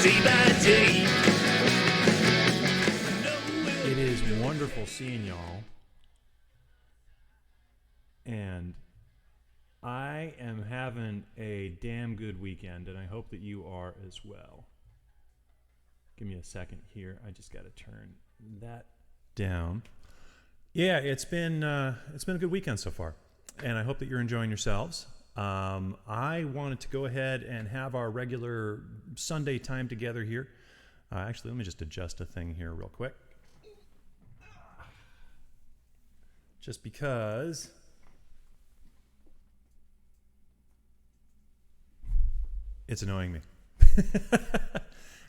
day by day. It is wonderful seeing y'all, and I am having a damn good weekend, and I hope that you are as well. Give me a second here. I just got to turn that down. Yeah, it's been a good weekend so far, and I hope that you're enjoying yourselves. I wanted to go ahead and have our regular Sunday time together here. Actually, let me just adjust a thing here real quick. Just because it's annoying me.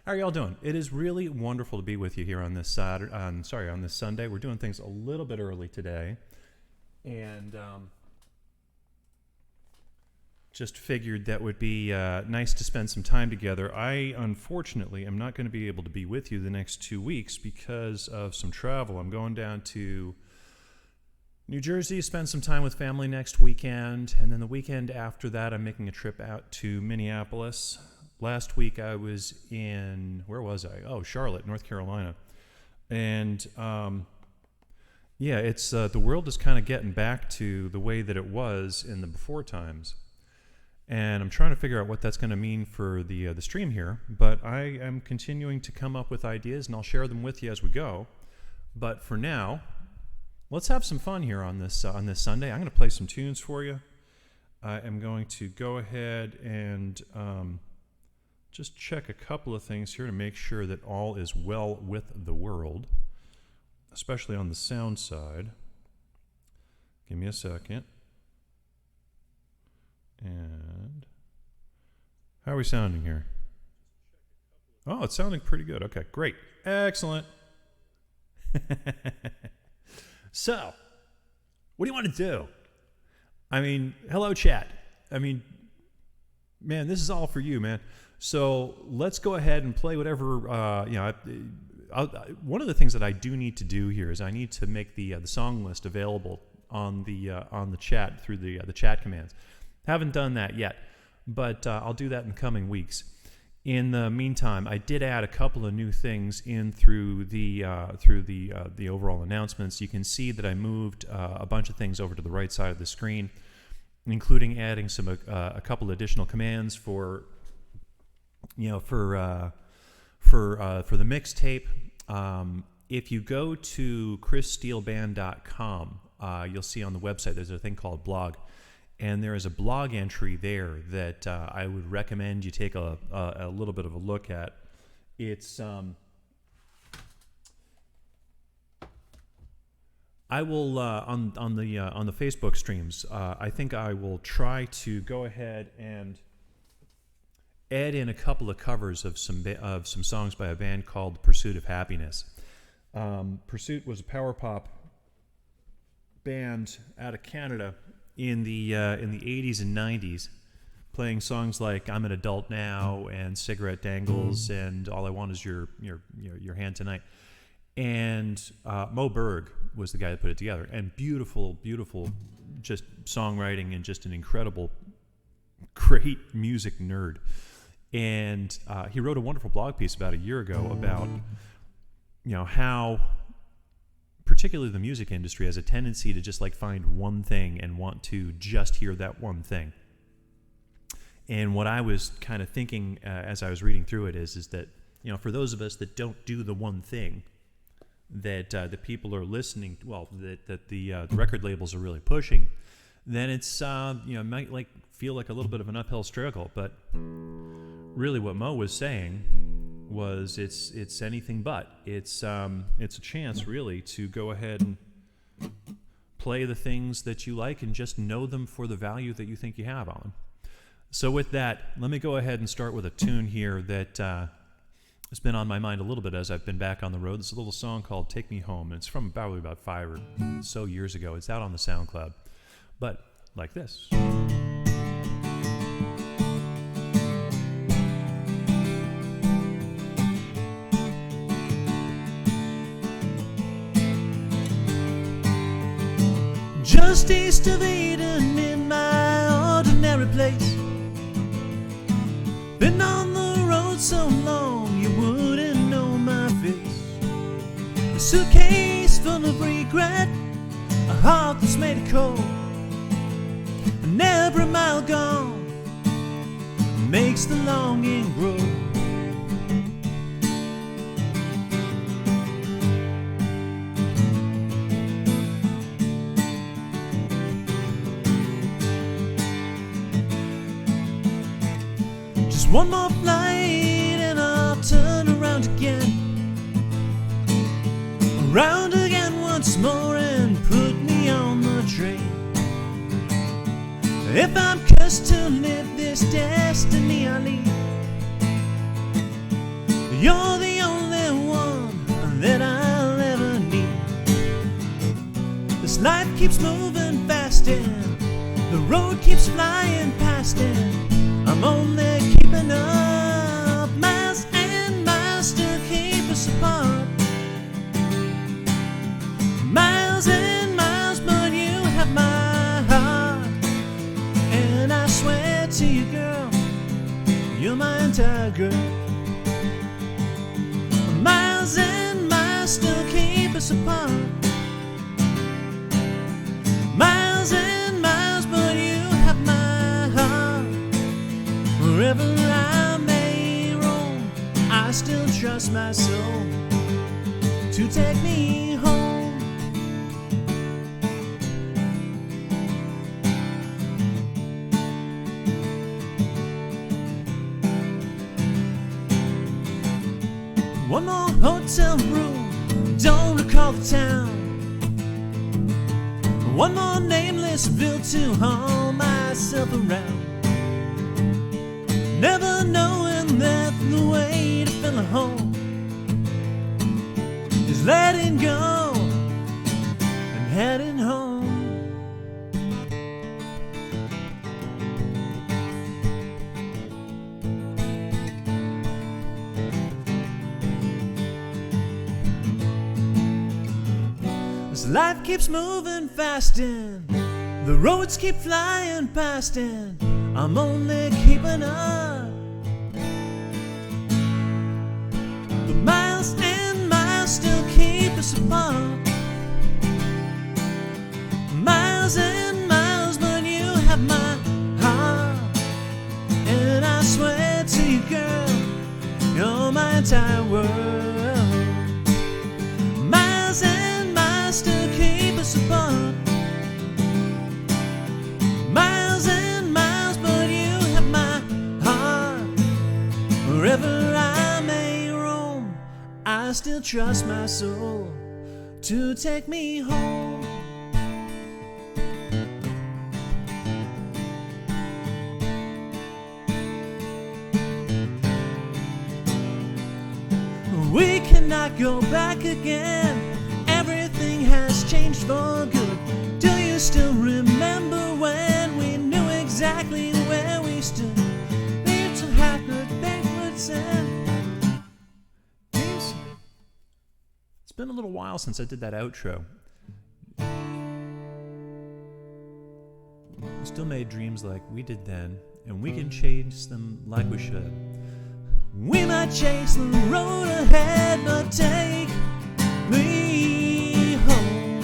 How are y'all doing? It is really wonderful to be with you here on this on this Sunday. We're doing things a little bit early today, and just figured that would be nice to spend some time together. I, unfortunately, am not going to be able to be with you the next 2 weeks because of some travel. I'm going down to New Jersey to spend some time with family next weekend, and then the weekend after that, I'm making a trip out to Minneapolis. Last week, I was in, where was I? Oh, Charlotte, North Carolina. And yeah, it's the world is kind of getting back to the way that it was in the before times. And I'm trying to figure out what that's going to mean for the stream here. But I am continuing to come up with ideas, and I'll share them with you as we go. But for now, let's have some fun here on this Sunday. I'm going to play some tunes for you. I am going to go ahead and just check a couple of things here to make sure that all is well with the world, especially on the sound side. Give me a second. And how are we sounding here? Oh, it's sounding pretty good. Okay, great. Excellent. So, what do you want to do? I mean, hello, chat. I mean, man, this is all for you, man. So let's go ahead and play whatever. One of the things that I do need to do here is I need to make the song list available on the chat through the chat commands. Haven't done that yet, but I'll do that in the coming weeks. In the meantime, I did add a couple of new things in through the overall announcements. You can see that I moved a bunch of things over to the right side of the screen, including adding a couple additional commands for the mixtape. If you go to chrissteelband.com, you'll see on the website there's a thing called blog. And there is a blog entry there that I would recommend you take a little bit of a look at. It's I will on the Facebook streams. I think I will try to go ahead and add in a couple of covers of some songs by a band called Pursuit of Happiness. Pursuit was a power pop band out of Canada in the 80s and 90s, playing songs like "I'm an Adult Now" and "Cigarette Dangles" and "All I Want Is Your Hand Tonight." And Mo Berg was the guy that put it together. And beautiful, just songwriting and just an incredible, great music nerd. And he wrote a wonderful blog piece about a year ago about how particularly the music industry has a tendency to just like find one thing and want to just hear that one thing. And what I was kind of thinking as I was reading through it is that for those of us that don't do the one thing that the people are listening, that the record labels are really pushing, then it's might like feel like a little bit of an uphill struggle. But really, what Mo was saying was it's anything but. It's a chance really to go ahead and play the things that you like and just know them for the value that you think you have on them. So with that, let me go ahead and start with a tune here that has been on my mind a little bit as I've been back on the road. It's a little song called "Take Me Home," and it's from probably about 5 or so years ago. It's out on the SoundCloud, but like this. Just east of Eden in my ordinary place. Been on the road so long, suitcase full of regret, a heart that's made of cold, and every mile gone makes the longing grow. Just one more flight and I'll turn around again, around again once more, and put me on the train. If I'm cursed to live this destiny I lead, you're the only one that I'll ever need. This life keeps moving fast and the road keeps flying past, and I'm only keeping up. Miles and miles to keep us apart, miles and miles, but you have my heart. And I swear to you, girl, you're my entire girl. Miles and miles still keep us apart, miles and miles, but you have my heart. Wherever I may roam, I still trust my soul to take me home. One more hotel room, don't recall the town. One more nameless bill to haul myself around, never knowing that the way to fill a home is letting go and heading home. Life keeps moving fast and the roads keep flying past, and I'm only keeping up. But miles and miles still keep us apart, miles and miles, but you have my heart. And I swear to you, girl, you're my entire world. Miles and miles still keep us apart, miles and miles, but you have my heart. Wherever I may roam, I still trust my soul to take me home. We cannot go back again, everything has changed for good. Do you still remember when we knew exactly where we stood? Leaves of Hackney, banquets and dreams. It's been a little while since I did that outro. We still made dreams like we did then, and we can chase them like we should. We might chase the road ahead, but take me home.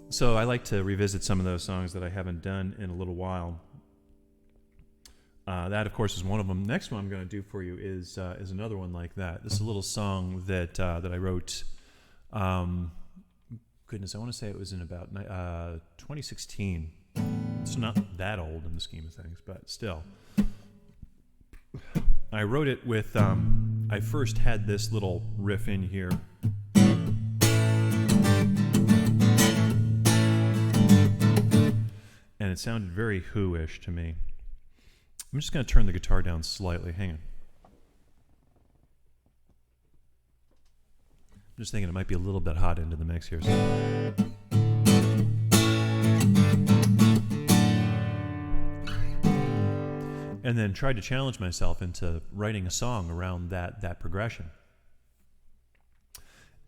So I like to revisit some of those songs that I haven't done in a little while. That, of course, is one of them. Next one I'm going to do for you is another one like that. This is a little song that I wrote. Goodness, I want to say it was in about 2016. It's not that old in the scheme of things, but still. I wrote it with. I first had this little riff in here. And it sounded very Who-ish to me. I'm just going to turn the guitar down slightly. Hang on. I'm just thinking it might be a little bit hot into the mix here. So. and then tried to challenge myself into writing a song around that progression.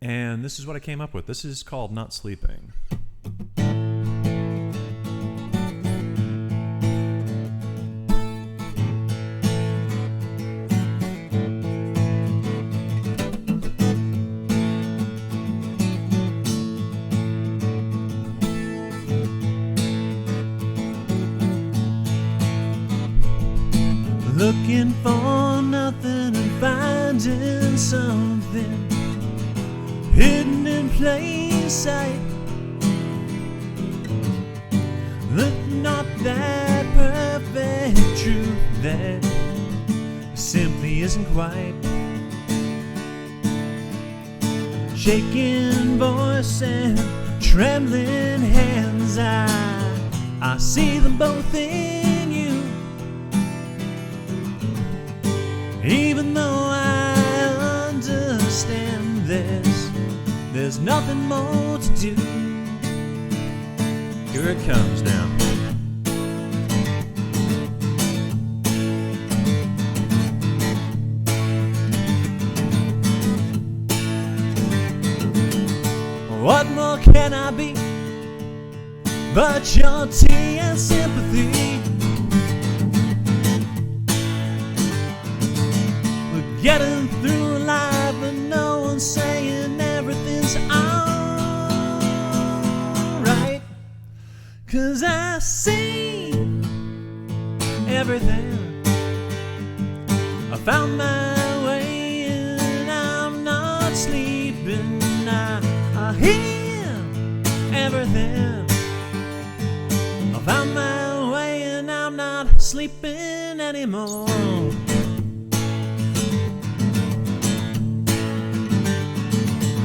And this is what I came up with. This is called Not Sleeping. Looking for nothing and finding something hidden in plain sight. Looking up that perfect truth that simply isn't quite. Shaking voice and trembling hands, I see them both in you. Even though I understand there's nothing more to do. Here it comes now. What more can I be but your tea and sympathy? We're getting through life but no one's saying everything's alright. 'Cause I see everything. I found my way and I'm not sleeping. I hear everything. I found my way and I'm not sleeping anymore.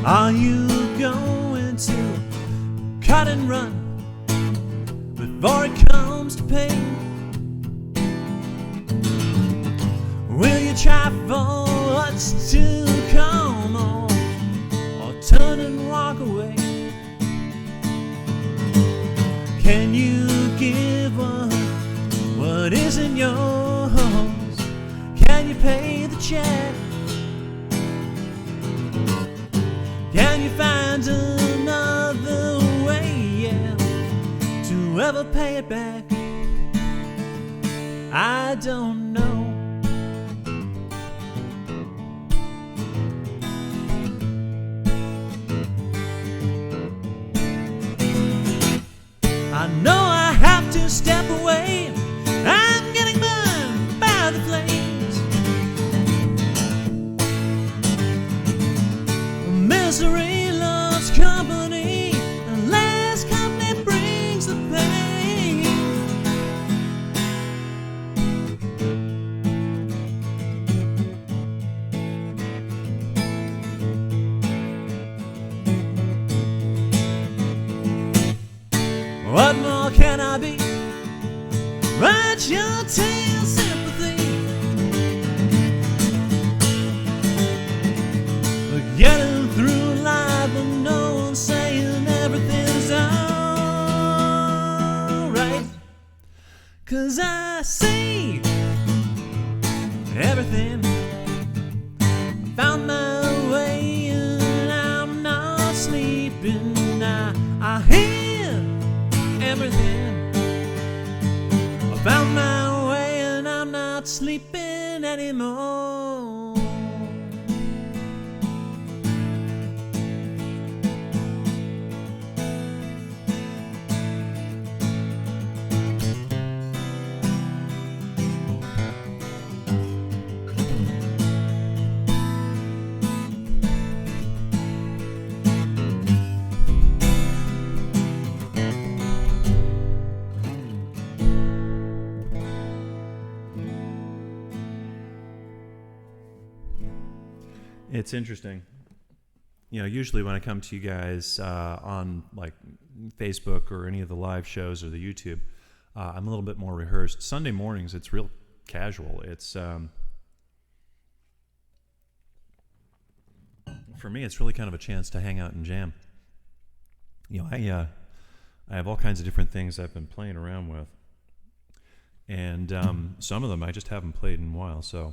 Are you going to cut and run before it comes to pain? Will you try for what's to come, or turn and walk away? Can you give what isn't yours? Can you pay the check? Can you find another way, yeah, to ever pay it back? I don't know. I know I have to step away. I'm getting burned by the flames. Misery loves company, and less company brings the pain. What more can I be? Write your tale, sympathy. We're getting through life, but no one's saying everything's alright. 'Cause I see everything. I found my way and I'm not sleeping. I hear everything. I found my way and I'm not sleeping anymore. It's interesting. Usually when I come to you guys on like Facebook or any of the live shows or the YouTube, I'm a little bit more rehearsed. Sunday mornings, it's real casual. It's for me, it's really kind of a chance to hang out and jam. I have all kinds of different things I've been playing around with, And some of them I just haven't played in a while, so.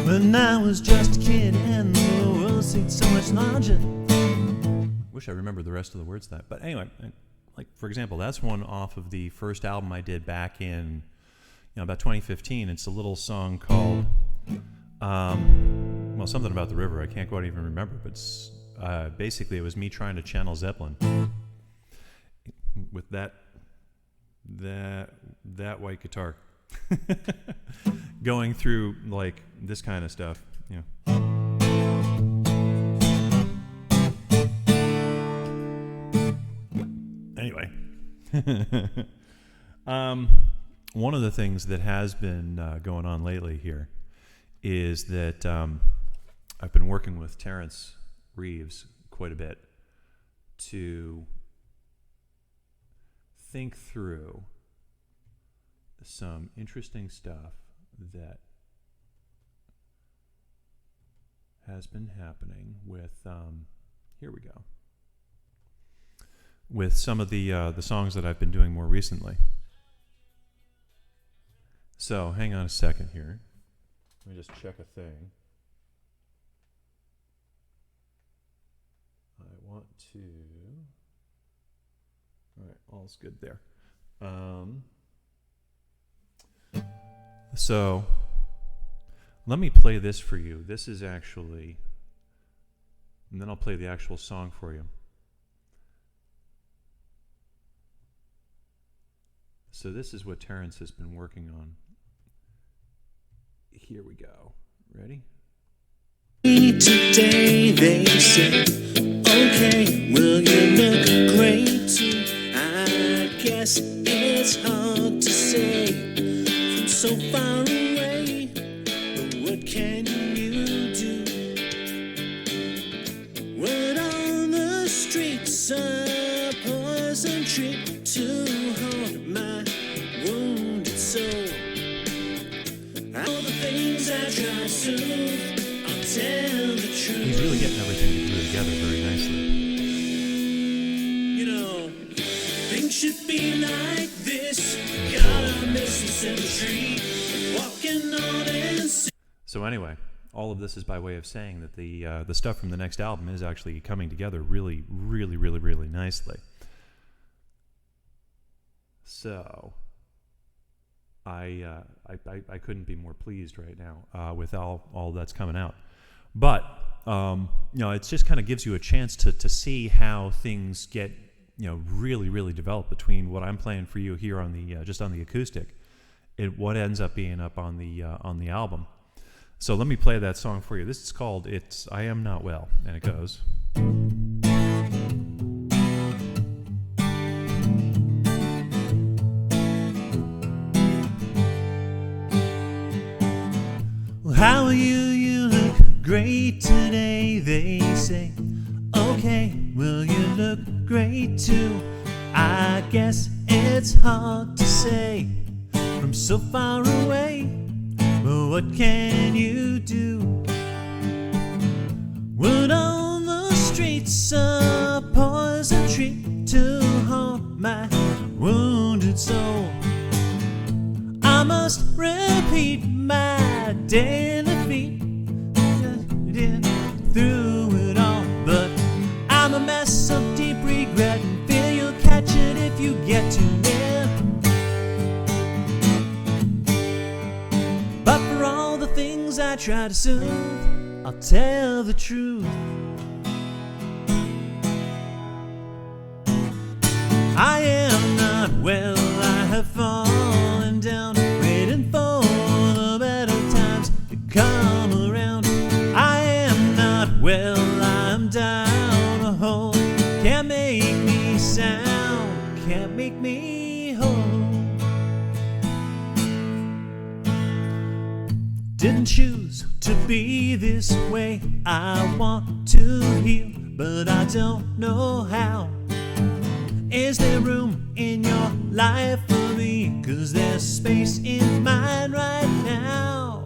When I was just a kid and the world seemed so much larger. Wish I remembered the rest of the words to that. But anyway, like for example, that's one off of the first album I did back in, about 2015. It's a little song called, well, something about the river. I can't quite even remember, but it's, basically it was me trying to channel Zeppelin with that white guitar. Going through like this kind of stuff, Anyway, one of the things that has been going on lately here is that I've been working with Terrence Reeves quite a bit to think through some interesting stuff that has been happening with here we go, with some of the songs that I've been doing more recently. So hang on a second here. Let me just check a thing. I want to. All right, all's good there. So let me play this for you. This is actually, and then I'll play the actual song for you. So this is what Terrence has been working on. Here we go. Ready? Today they say, okay, will you look great too? I guess it's hard to say from so far away, but what can you do? Word on the streets, a poison trip to haunt my wounded soul. All the things I try to soothe, I'll tell the truth. He's really getting everything to glue together very nicely. You know, things should be like this. Gotta miss the cemetery, walking on and So anyway, all of this is by way of saying that the stuff from the next album is actually coming together really, really, really, really nicely. So I couldn't be more pleased right now with all that's coming out. But it just kind of gives you a chance to see how things get really, really developed between what I'm playing for you here on the just on the acoustic, and what ends up being up on the album. So let me play that song for you. This is called "It's I Am Not Well," and it goes. How are you? You look great today, they say. Okay, will you look great too? I guess it's hard to say from so far away, but what can you do? Word on the streets, a poison tree to haunt my wounded soul. I must repeat my daily feet through it all, but I'm a mess of deep regret, and fear you'll catch it if you get too near. But for all the things I try to soothe, I'll tell the truth. I am not well, I have fallen down, waiting for the better times to come around. I am not well, I'm down a hole. Can't make me sound, can't make me whole. Didn't choose to be this way. I want to heal, but I don't know how. Is there room in your life for me? 'Cause there's space in mine right now.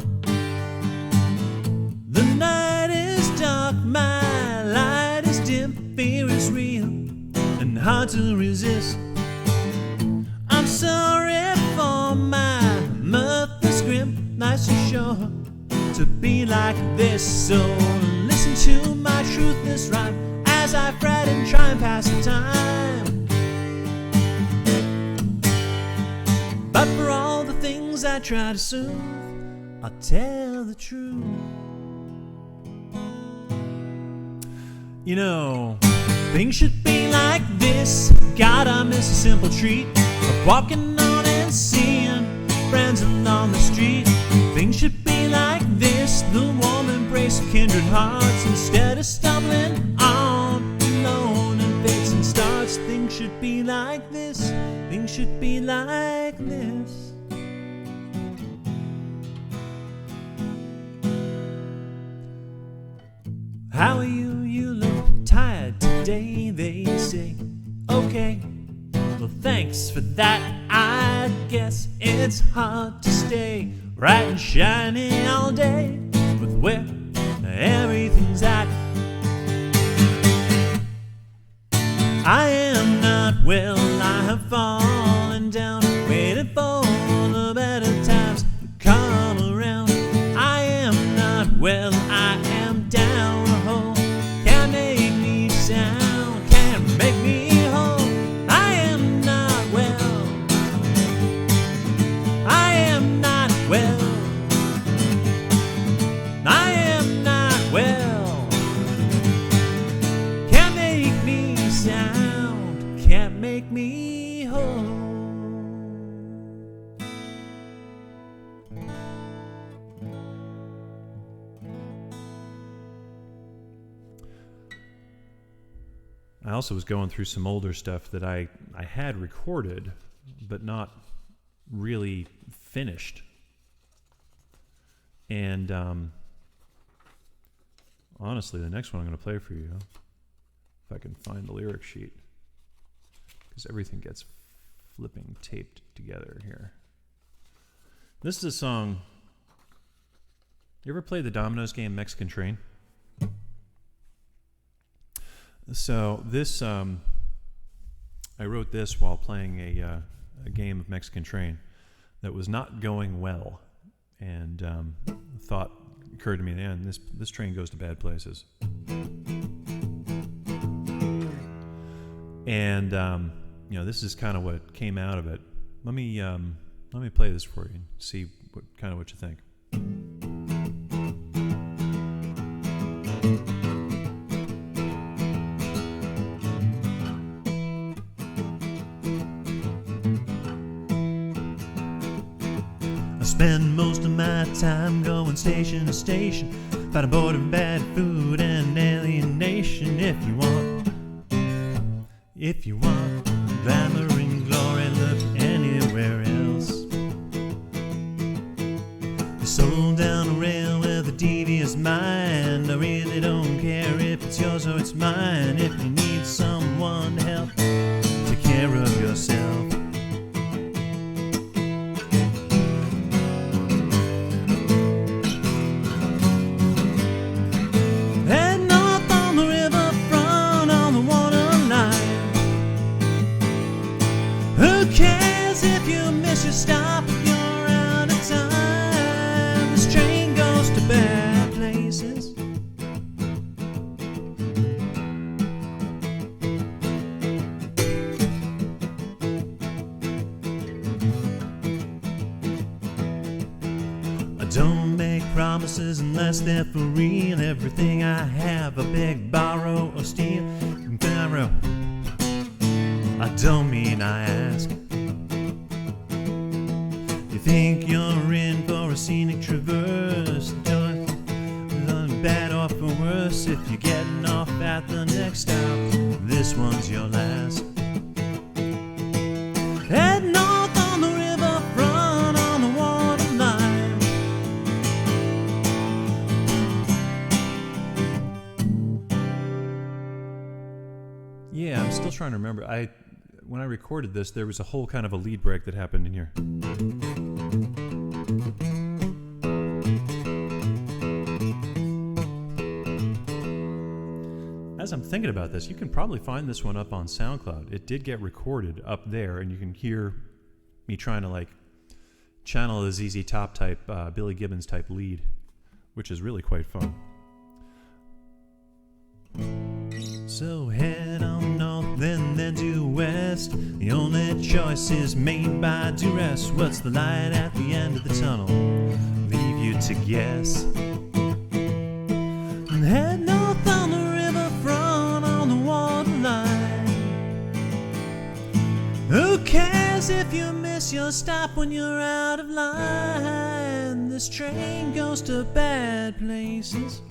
The night is dark, my light is dim. Fear is real and hard to resist. I'm sorry for my mirth is grim. Life's too short to be like this. So listen to my truthless rhyme as I fret and try and pass the time. But for all the things I try to soothe, I'll tell the truth. You know, things should be like this. God, I miss a simple treat of walking on and seeing friends along the street. Things should be like this, the warm embrace of kindred hearts, instead of stumbling on alone and fits and starts. Things should be like this. Things should be like this. How are you? You look tired today, they say. Okay, well thanks for that. I guess it's hard to stay bright and shiny all day with where everything's at. I am not well, I have fallen down, waiting for the better times to come around. I am not well, I am down a hole. Can't make me sound, can't make me whole. I am not well, I am not well, I am not well. Can't make me sound, can't make me whole. I also was going through some older stuff that I had recorded, but not really finished. And honestly, the next one I'm going to play for you, if I can find the lyric sheet, because everything gets flipping taped together here. This is a song. You ever play the Domino's game Mexican Train? So this, I wrote this while playing a game of Mexican Train that was not going well, and thought occurred to me, man, this train goes to bad places. And you know, this is kind of what came out of it. Let me play this for you and see what you think. I spend most of my time going station to station, fighting bored of bad food and alienation. If you want glamour and glory, look anywhere else. You sold down a rail with a devious mind. I really don't care if it's yours or it's mine. If you need someone to help, take care of yourself. Who cares if you miss your stop? You're out of time. This train goes to bad places. I don't make promises unless they're for real. Everything I have, I beg, borrow, or steal from Pharaoh. I don't mean I ask. You think you're in for a scenic traverse? Don't bad or for worse. If you're getting off at the next stop, this one's your last. Head north on the river front on the water line. Yeah, I'm still trying to remember. When I recorded this, there was a whole kind of a lead break that happened in here. As I'm thinking about this, you can probably find this one up on SoundCloud. It did get recorded up there, and you can hear me trying to like channel a ZZ Top type, Billy Gibbons type lead, which is really quite fun. So head on north and then to west. The only choice is made by duress. What's the light at the end of the tunnel? Leave you to guess. And head north on the riverfront on the waterline. Who cares if you miss your stop when you're out of line? This train goes to bad places.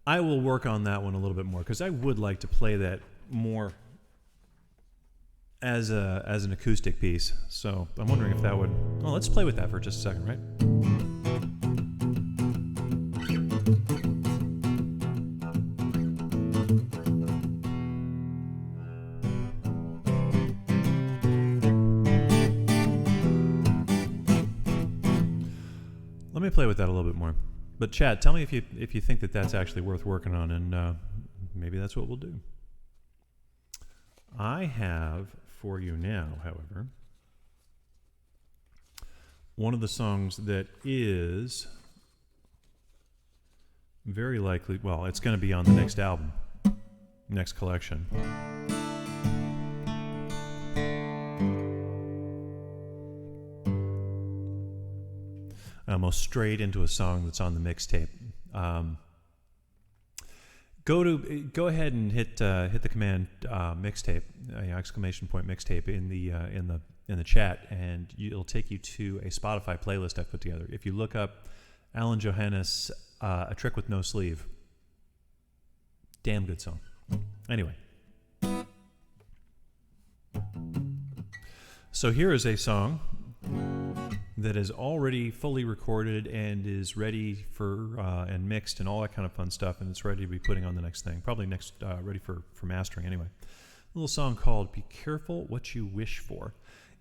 I will work on that one a little bit more because I would like to play that more as an acoustic piece. So I'm wondering if that would. Oh, let's play with that for just a second, right? Let me play with that a little bit more. But Chad, tell me if you think that that's actually worth working on, and maybe that's what we'll do. I have for you now, however, one of the songs that is very likely, well, it's going to be on the next album, next collection. Almost straight into a song that's on the mixtape. Go ahead and hit the command mixtape, exclamation point mixtape in the chat, and it'll take you to a Spotify playlist I've put together. If you look up Alan Johannes, A Trick with No Sleeve, damn good song. Anyway, so here is a song that is already fully recorded and is ready for and mixed and all that kind of fun stuff, and it's ready to be putting on the next thing, probably next ready for mastering anyway. A little song called "Be Careful What You Wish For,"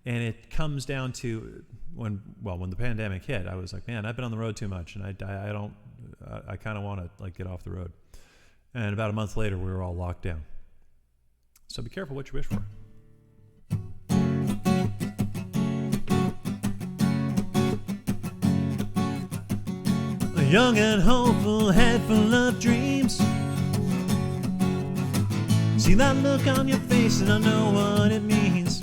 and it comes down to when the pandemic hit, I was like, man, I've been on the road too much, and I kind of want to like get off the road. And about a month later, we were all locked down. So be careful what you wish for. Young and hopeful, head full of dreams. See that look on your face and I know what it means.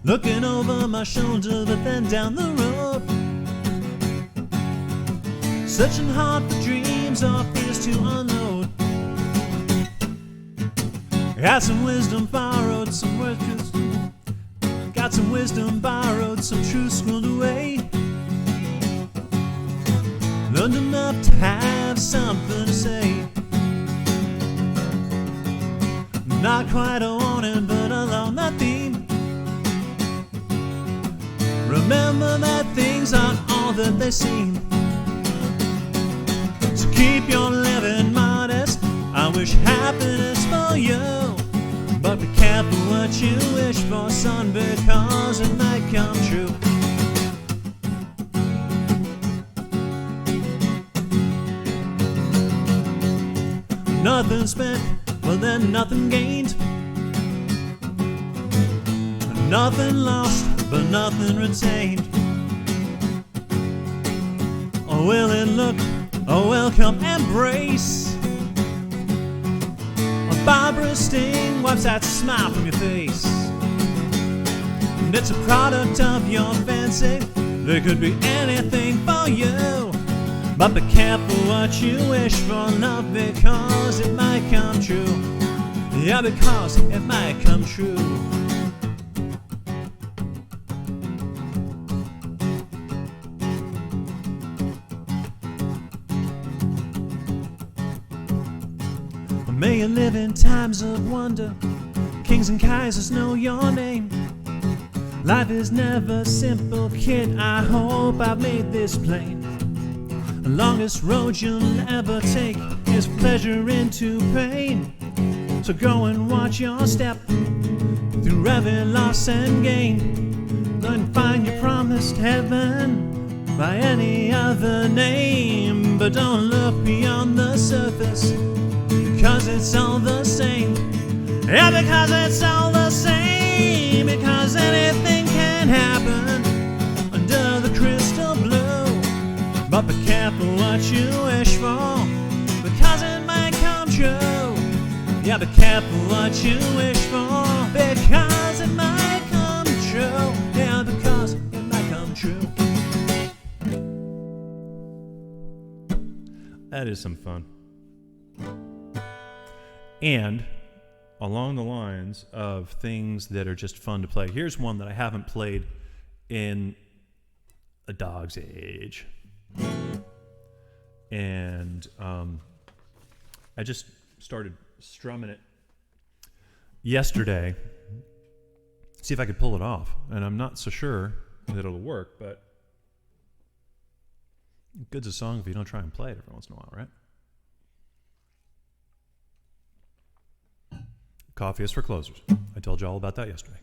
Looking over my shoulder but then down the road, searching hard for dreams or fears to unload. Got some wisdom borrowed, some words. Got some wisdom borrowed, some truth schooled away. Learned enough to have something to say. Not quite a warning, but along that theme. Remember that things aren't all that they seem. So keep your living modest. I wish happiness for you, but be careful what you wish for, son, because it might come true. Nothing spent, well then nothing gained. Nothing lost, but nothing retained. A willing look, a welcome embrace. A barbarous sting wipes that smile from your face. And it's a product of your fancy. There could be anything for you, but be careful what you wish for, love, because it might come true. Yeah, because it might come true. May you live in times of wonder, kings and kaisers know your name. Life is never simple, kid, I hope I've made this plain. The longest road you'll ever take is pleasure into pain. So go and watch your step through every loss and gain. Go and find your promised heaven by any other name. But don't look beyond the surface, because it's all the same. Yeah, because it's all the same. Because anything can happen under the crystal blue. But be careful what you wish for, because it might come true. Yeah, be careful what you wish for, because it might come true. Yeah, because it might come true. That is some fun. And along the lines of things that are just fun to play, here's one that I haven't played in a dog's age. And I just started strumming it yesterday, see if I could pull it off. And I'm not so sure that it'll work, but good's a song if you don't try and play it every once in a while, right? Coffee is for closers. I told you all about that yesterday.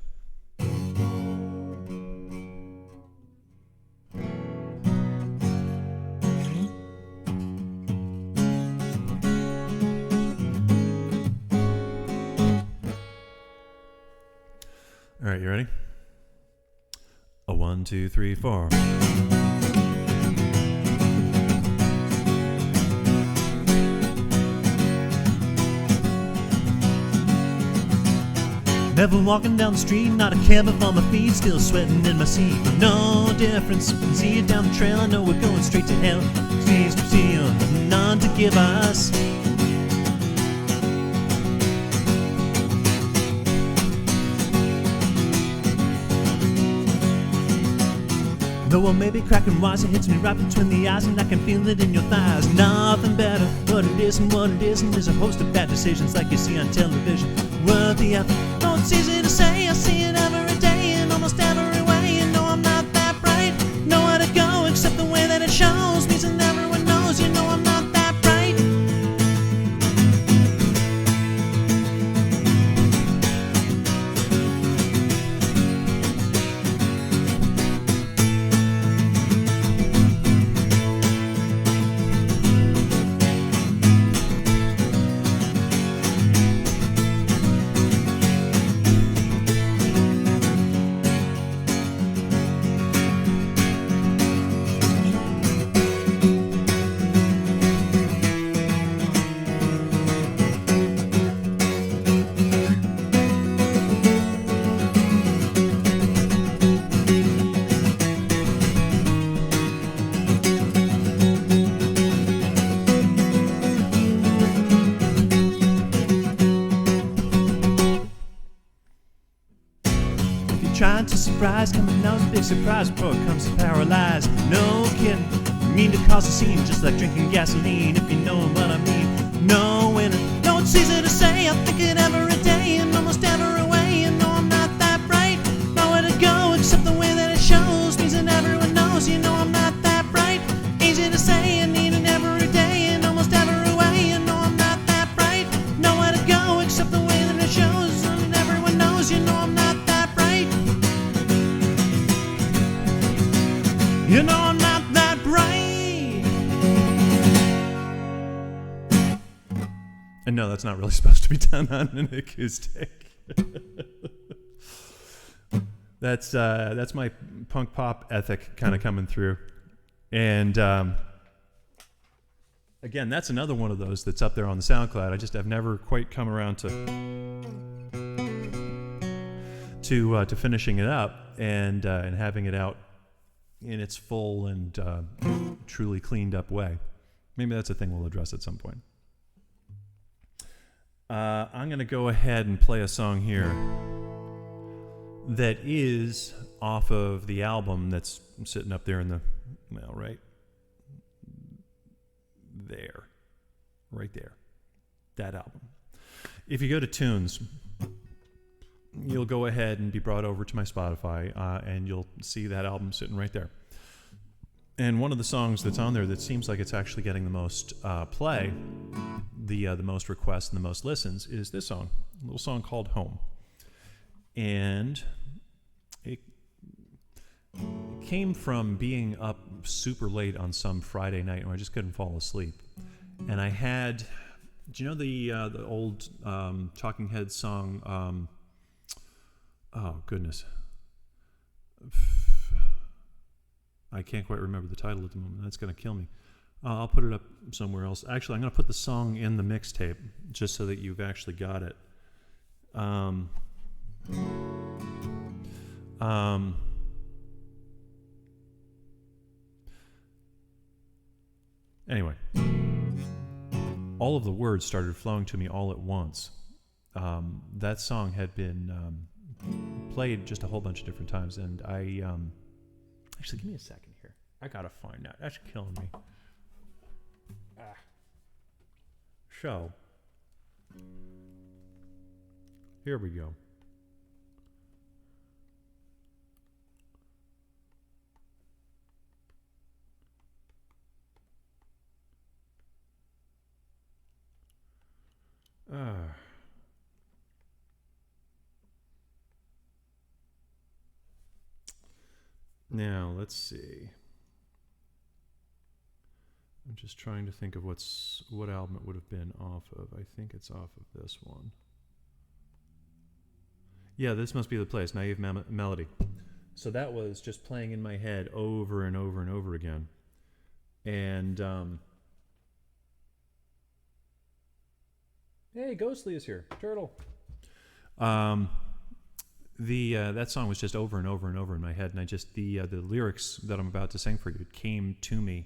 All right, you ready? A 1, 2, 3, 4. Never walking down the street, not a care before my feet, still sweating in my seat, but no difference. When I see you down the trail, I know we're going straight to hell. Please, still none to give us. Though I may be cracking wise, it hits me right between the eyes, and I can feel it in your thighs. Nothing better, but it is and what it isn't. There's a host of bad decisions like you see on television. Worth the effort. Oh, it's easy to say, I see it every day in almost every way. You know I'm not that bright, nowhere to go except the way that it shows me, and everyone knows. You know I'm not that bright. Trying to surprise, coming out a big surprise before it comes to paralyze. No kidding, I mean to cause a scene, just like drinking gasoline, if you know what I mean. No winner, no, it's easy to say, I think it every day in almost every way. You know I'm not that bright, nowhere to go except the way that it shows me, and everyone knows. You know I'm not that bright, easy to say, I need it every day in almost every way. You know I'm not that bright, nowhere to go except the way that it shows, and everyone knows. You know I'm not that bright. You know I'm not that bright. And no, that's not really supposed to be done on an acoustic. That's my punk pop ethic kind of coming through. And again, that's another one of those that's up there on the SoundCloud. I've never quite come around to finishing it up and having it out in its full and truly cleaned up way. Maybe that's a thing we'll address at some point. I'm going to go ahead and play a song here that is off of the album that's sitting up there in the, well, right there. That album. If you go to Tunes, you'll go ahead and be brought over to my Spotify, and you'll see that album sitting right there. And one of the songs that's on there that seems like it's actually getting the most play, the most requests and the most listens, is this song, a little song called Home. And it came from being up super late on some Friday night when I just couldn't fall asleep. And I had, do you know the old Talking Heads song, oh goodness, I can't quite remember the title at the moment. That's going to kill me. I'll put it up somewhere else. Actually, I'm going to put the song in the mixtape just so that you've actually got it. Anyway, all of the words started flowing to me all at once. That song had been played just a whole bunch of different times, and I actually, give me a second here. I gotta find that. That's killing me. So, here we go. Now, let's see. I'm just trying to think of what album it would have been off of. I think it's off of this one. Yeah, this must be the place, Naive Melody. So that was just playing in my head over and over and over again. And, hey, Ghostly is here. Turtle. That song was just over and over and over in my head, and I just the lyrics that I'm about to sing for you came to me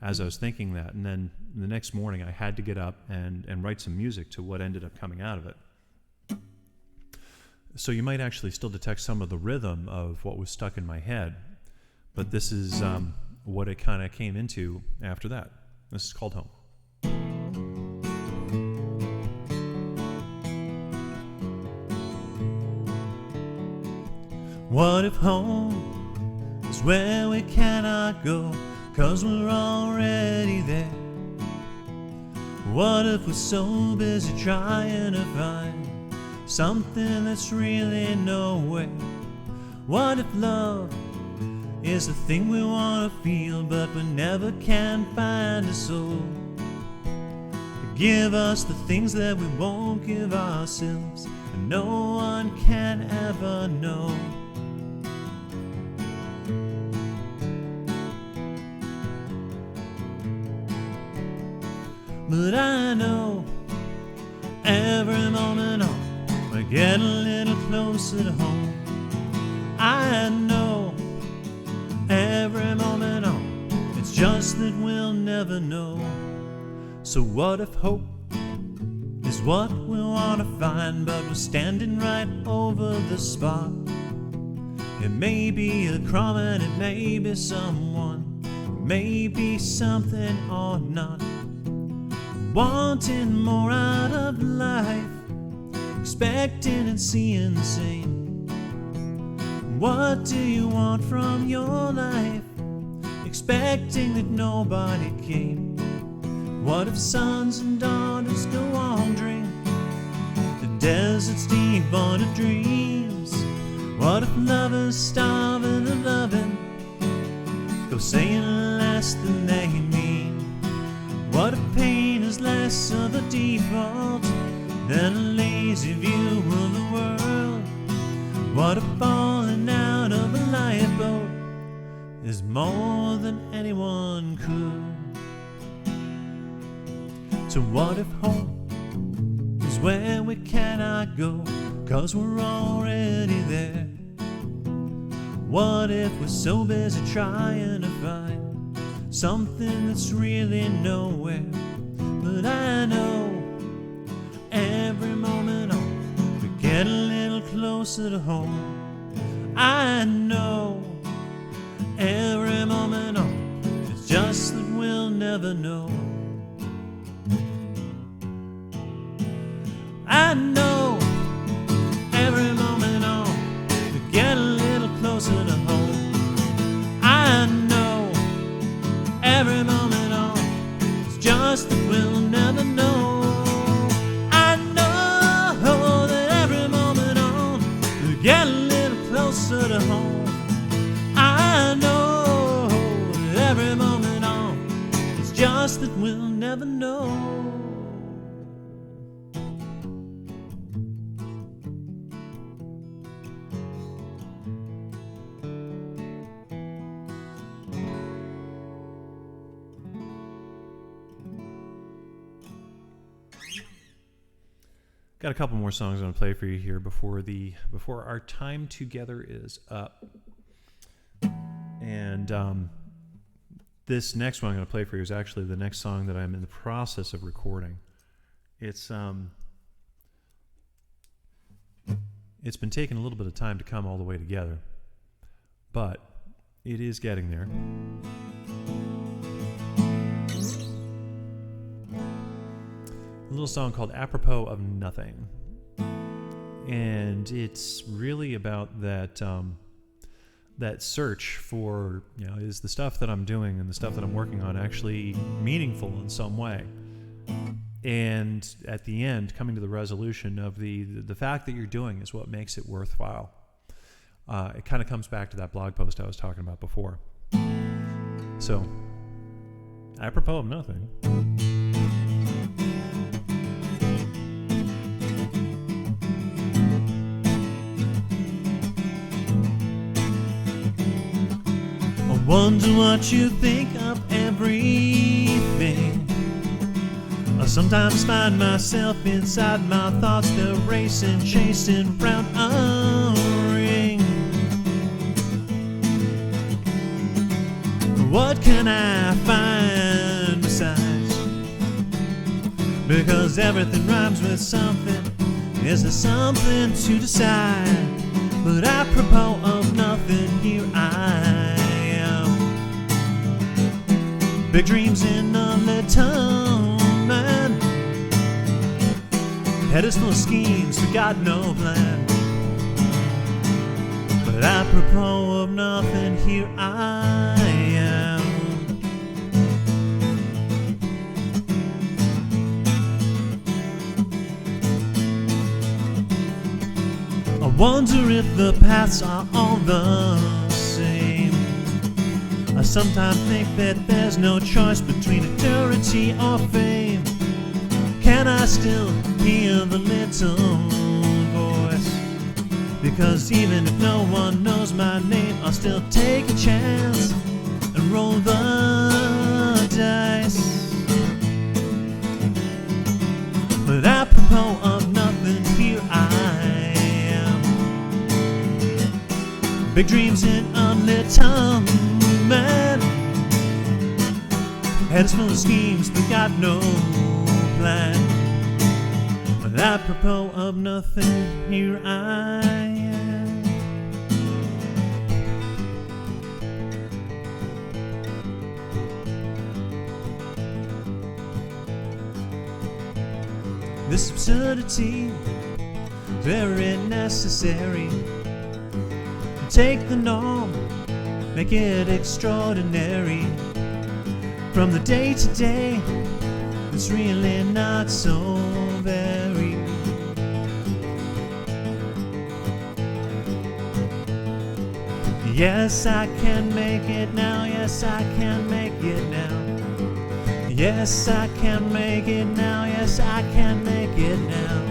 as I was thinking that, and then the next morning I had to get up and write some music to what ended up coming out of it. So you might actually still detect some of the rhythm of what was stuck in my head, but this is what it kind of came into after that. This is called Home. What if home is where we cannot go, 'cause we're already there? What if we're so busy trying to find something that's really nowhere? What if love is the thing we want to feel, but we never can find a soul to give us the things that we won't give ourselves, and no one can ever know? But I know every moment on, we get a little closer to home. I know every moment on, it's just that we'll never know. So what if hope is what we want to find, but we're standing right over the spot? It may be a crumb and it may be someone, it may be something or not. Wanting more out of life, expecting and seeing the same. What do you want from your life, expecting that nobody came? What if sons and daughters go wandering the deserts devoid of dreams? What if lovers starving and loving go saying less than they mean? What if pain is less of a default than a lazy view of the world? What if falling out of a lifeboat is more than anyone could? So what if home is where we cannot go, 'cause we're already there? What if we're so busy trying to find something that's really nowhere? But I know every moment on, we get a little closer to home. I know every moment on, it's just that we'll never know. I know every moment Got a couple more songs I'm going to play for you here before our time together is up. And this next one I'm going to play for you is actually the next song that I'm in the process of recording. It's been taking a little bit of time to come all the way together, but it is getting there. A little song called Apropos of Nothing. And it's really about that that search for, is the stuff that I'm doing and the stuff that I'm working on actually meaningful in some way? And at the end, coming to the resolution of the fact that you're doing is what makes it worthwhile. It kind of comes back to that blog post I was talking about before. So, apropos of nothing. I wonder what you think of everything. I sometimes find myself inside my thoughts, they're racing, chasing round a ring. What can I find besides? Because everything rhymes with something. Is there something to decide? But apropos of nothing, here I am. Big dreams in a little man. Head is full of schemes, we got no plan. But apropos of nothing, here I am. I wonder if the paths are all the same. I sometimes think that there's no choice between eternity or fame. Can I still hear the little voice? Because even if no one knows my name, I'll still take a chance and roll the dice. But apropos of nothing, here I am. Big dreams in a little man. Head is full of schemes, but got no plan. But apropos of nothing, here I am. This absurdity, very necessary. Take the norm, make it extraordinary. From the day to day, it's really not so very. Yes, I can make it now. Yes, I can make it now. Yes, I can make it now. Yes, I can make it now.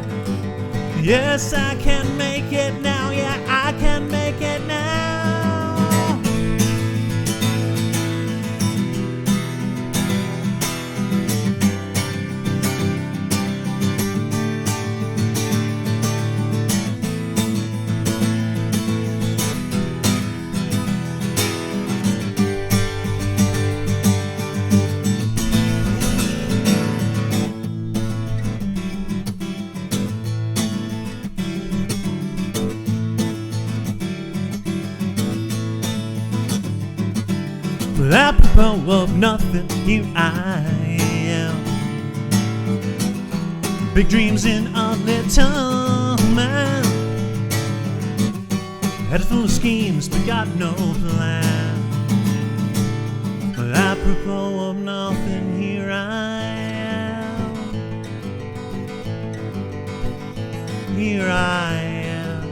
Yes, I can make it now. Yeah, I can make it now. But apropos of nothing, here I am. Big dreams in a little man. Head full of schemes, but got no plan. But apropos of nothing, here I am. Here I am.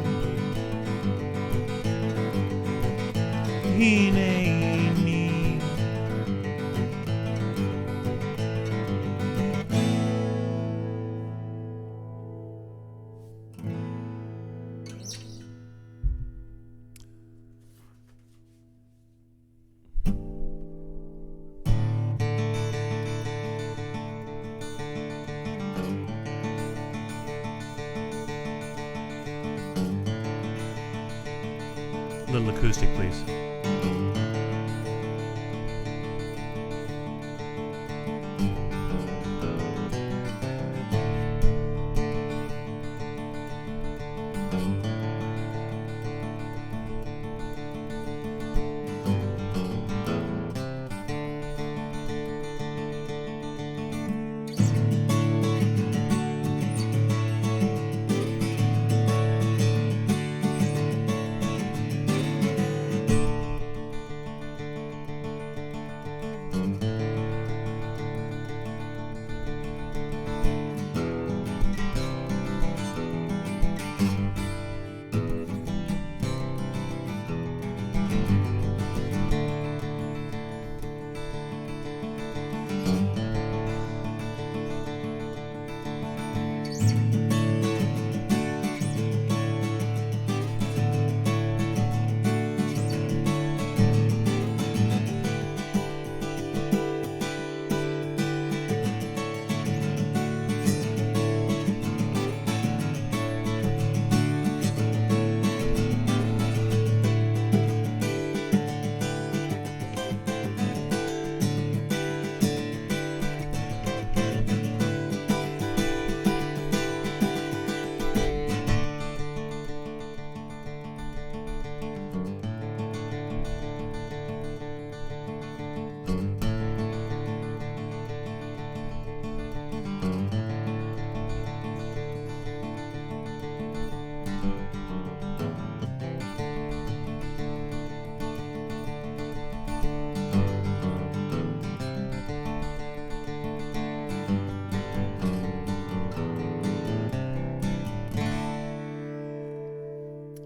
He named me. Little acoustic, please.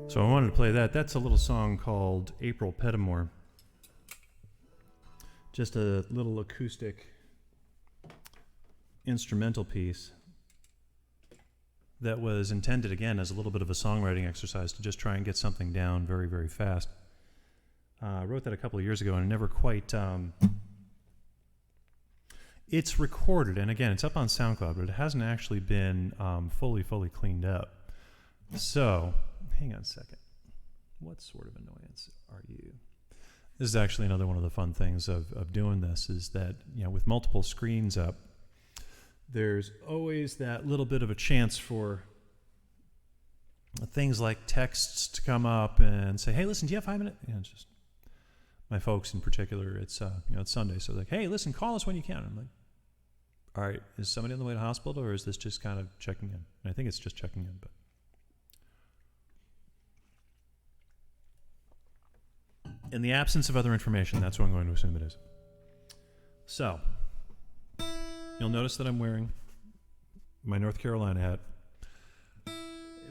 So I wanted to play that. That's a little song called April Pettimore. Just a little acoustic instrumental piece that was intended, again, as a little bit of a songwriting exercise to just try and get something down very, very fast. I wrote that a couple of years ago and I never quite... it's recorded, and again, it's up on SoundCloud, but it hasn't actually been fully cleaned up. So, hang on a second. What sort of annoyance are you? This is actually another one of the fun things of doing this, is that, you know, with multiple screens up, there's always that little bit of a chance for things like texts to come up and say, hey, listen, do you have 5 minutes? You know, it's just my folks in particular, it's it's Sunday, so like, hey, listen, call us when you can. I'm like, all right, is somebody on the way to hospital, or is this just kind of checking in? And I think it's just checking in, but in the absence of other information, that's what I'm going to assume it is. So, you'll notice that I'm wearing my North Carolina hat.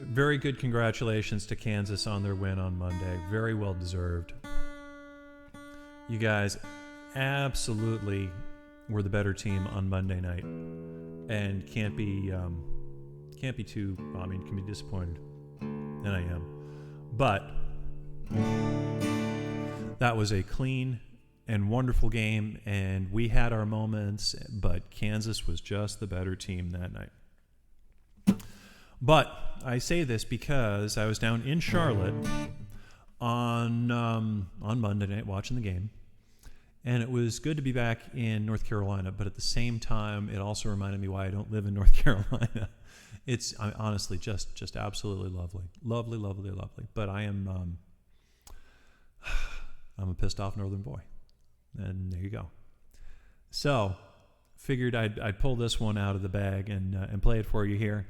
Very good congratulations to Kansas on their win on Monday. Very well deserved. You guys absolutely were the better team on Monday night, and can't be too. I mean, can be disappointed, and I am. But that was a clean and wonderful game, and we had our moments, but Kansas was just the better team that night. But I say this because I was down in Charlotte on Monday night watching the game, and it was good to be back in North Carolina, but at the same time, it also reminded me why I don't live in North Carolina. It's honestly just absolutely lovely. Lovely. But I am... I'm a pissed off northern boy, and there you go. So, figured I'd pull this one out of the bag and play it for you here.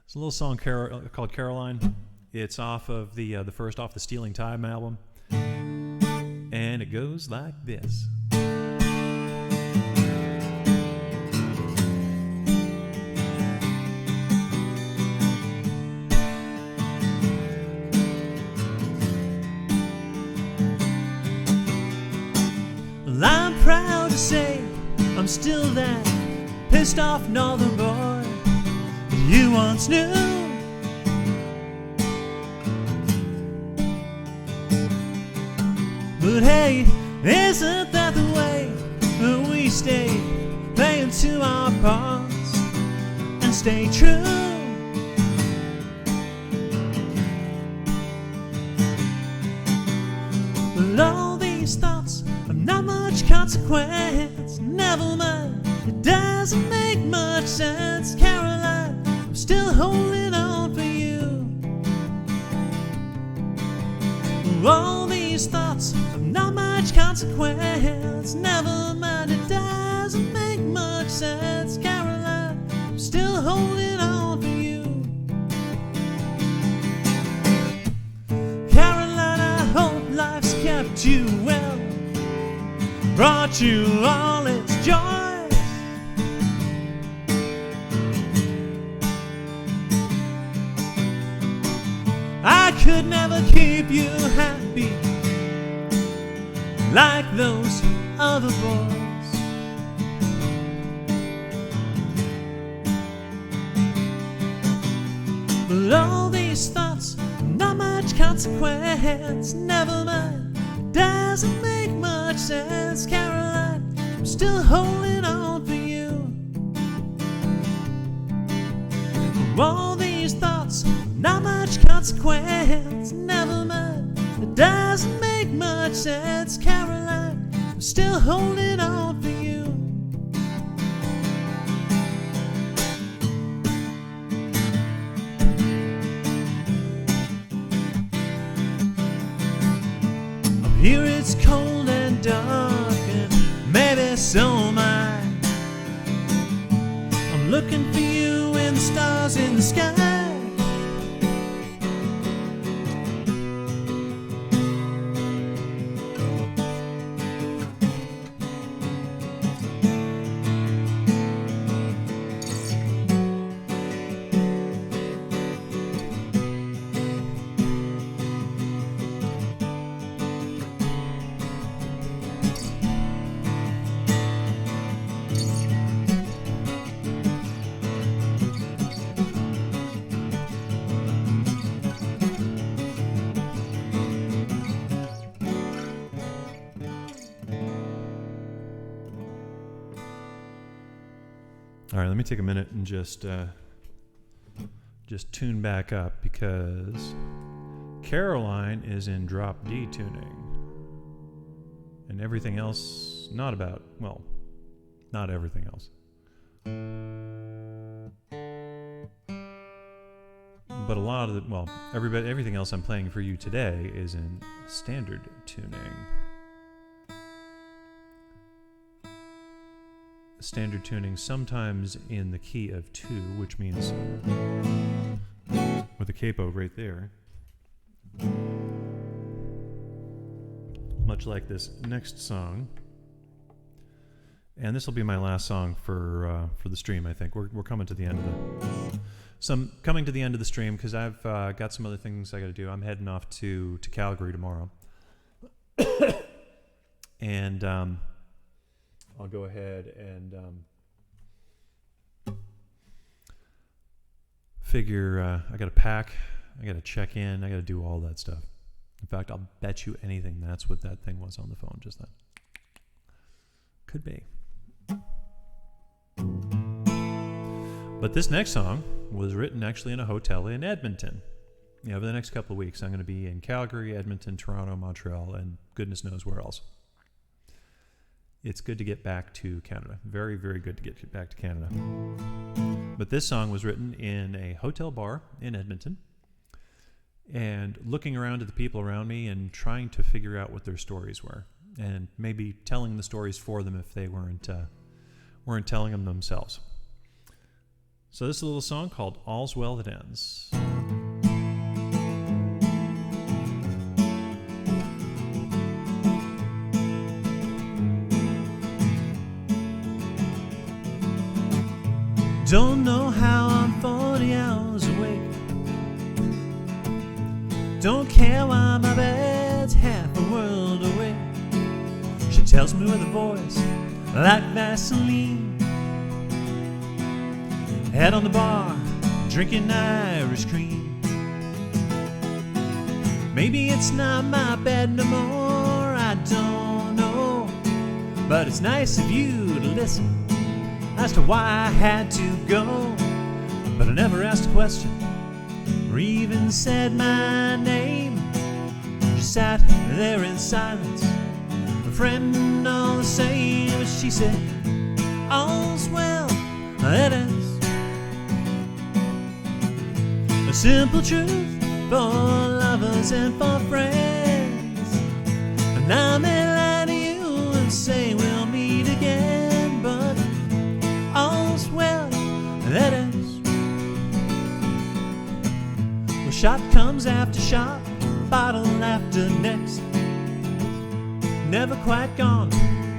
It's a little song called Caroline. It's off of the first off the Stealing Time album, and it goes like this. I'm proud to say I'm still that pissed off northern boy you once knew. But hey, isn't that the way that we stay playing to our parts and stay true? consequence. Never mind, it doesn't make much sense. Caroline, I'm still holding on for you. All these thoughts of not much consequence. Never mind, it doesn't make much sense. Caroline, I'm still holding on for you. Caroline, I hope life's kept you well, brought you all its joys. I could never keep you happy like those other boys. But all these thoughts, not much consequence. Never mind, doesn't make much sense. Caroline, I'm still holding on for you. For all these thoughts, not much consequence. Never mind, it doesn't make much sense. Caroline, I'm still holding on for you. Up here it's cold and dark, and maybe so am I. I'm looking for you in the stars in the sky. All right, let me take a minute and just tune back up, because Caroline is in drop D tuning, and everything else not everything else, but a lot of everything else I'm playing for you today is in standard tuning. Standard tuning, sometimes in the key of 2, which means with a capo right there, much like this next song. And this will be my last song for the stream. I think we're coming to the end of coming to the end of the stream, because I've got some other things I got to do. I'm heading off to Calgary tomorrow, and I'll go ahead and figure I got to pack, I got to check in, I got to do all that stuff. In fact, I'll bet you anything that's what that thing was on the phone just then. Could be. But this next song was written actually in a hotel in Edmonton. Yeah, over the next couple of weeks, I'm going to be in Calgary, Edmonton, Toronto, Montreal, and goodness knows where else. It's good to get back to Canada. Very, very good to get back to Canada. But this song was written in a hotel bar in Edmonton, and looking around at the people around me and trying to figure out what their stories were, and maybe telling the stories for them if they weren't telling them themselves. So this is a little song called All's Well That Ends. Don't know how I'm 40 hours awake. Don't care why my bed's half a world away. She tells me with a voice like Vaseline. Head on the bar, drinking Irish cream. Maybe it's not my bed no more, I don't know. But it's nice of you to listen as to why I had to go. But I never asked a question or even said my name. She sat there in silence friend all the same. But she said, all's well that ends. A simple truth for lovers and for friends. And I may lie to you and say we'll meet again, but all's well that ends. Well, shot comes after shot, bottle after next. Never quite gone,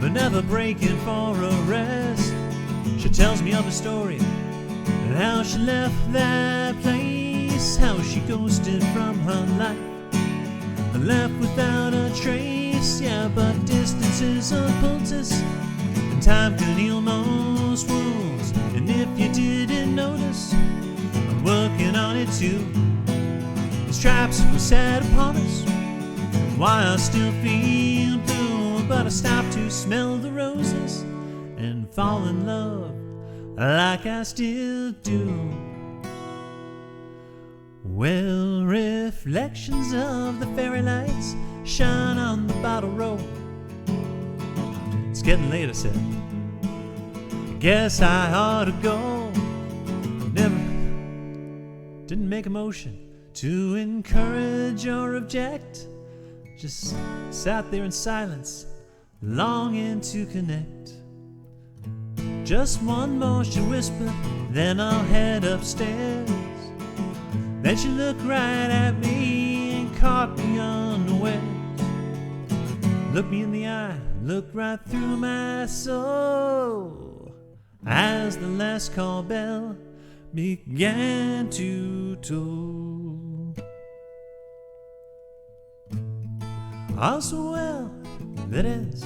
but never breaking for a rest. She tells me of a story and how she left that place, how she ghosted from her life and left without a trace. Yeah, but distance is a poultice, and time can heal most wounds. And if you didn't notice, I'm working on it too. These traps were set upon us, why I still feel blue, but I stopped to smell the roses and fall in love like I still do. Well, reflections of the fairy lights shine on the bottle roll. It's getting late, I said. Guess I ought to go. Never didn't make a motion to encourage or object. Just sat there in silence, longing to connect. Just one more, she whispered, then I'll head upstairs. Then she looked right at me and caught me unawares. Looked me in the eye, looked right through my soul, as the last call bell began to toll. All's well that ends.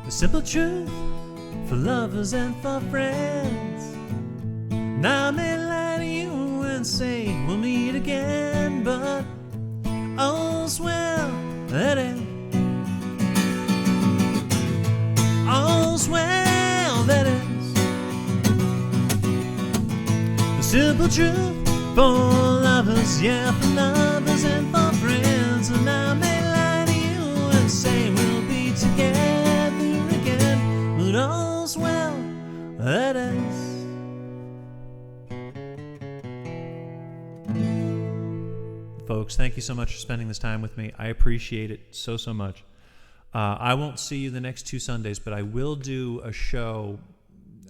The simple truth for lovers and for friends. Now I may lie to you and say we'll meet again, but all's well that ends. All's well that ends. The simple truth for lovers, yeah, for lovers and for friends. And I may lie to you and say we'll be together again, but all's well that ends. Folks, thank you so much for spending this time with me. I appreciate it so much. I won't see you the next 2 Sundays, but I will do a show.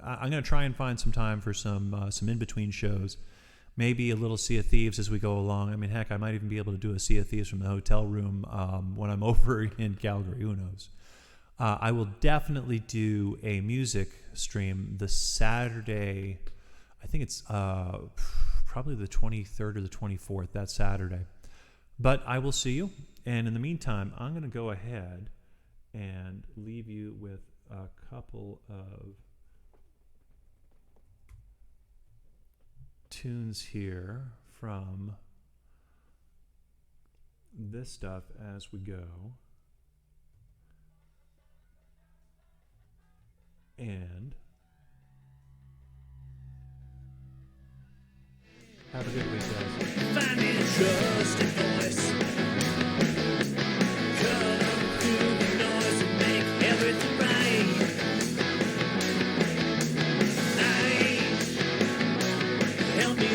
I'm going to try and find some time for some in-between shows. Maybe a little Sea of Thieves as we go along. I mean, heck, I might even be able to do a Sea of Thieves from the hotel room when I'm over in Calgary. Who knows? I will definitely do a music stream the Saturday. I think it's probably the 23rd or the 24th, that Saturday. But I will see you. And in the meantime, I'm going to go ahead and leave you with a couple of tunes here from this stuff as we go. And have a good week, guys. Find me a trusted voice. Cut up through the noise and make everything right. Help me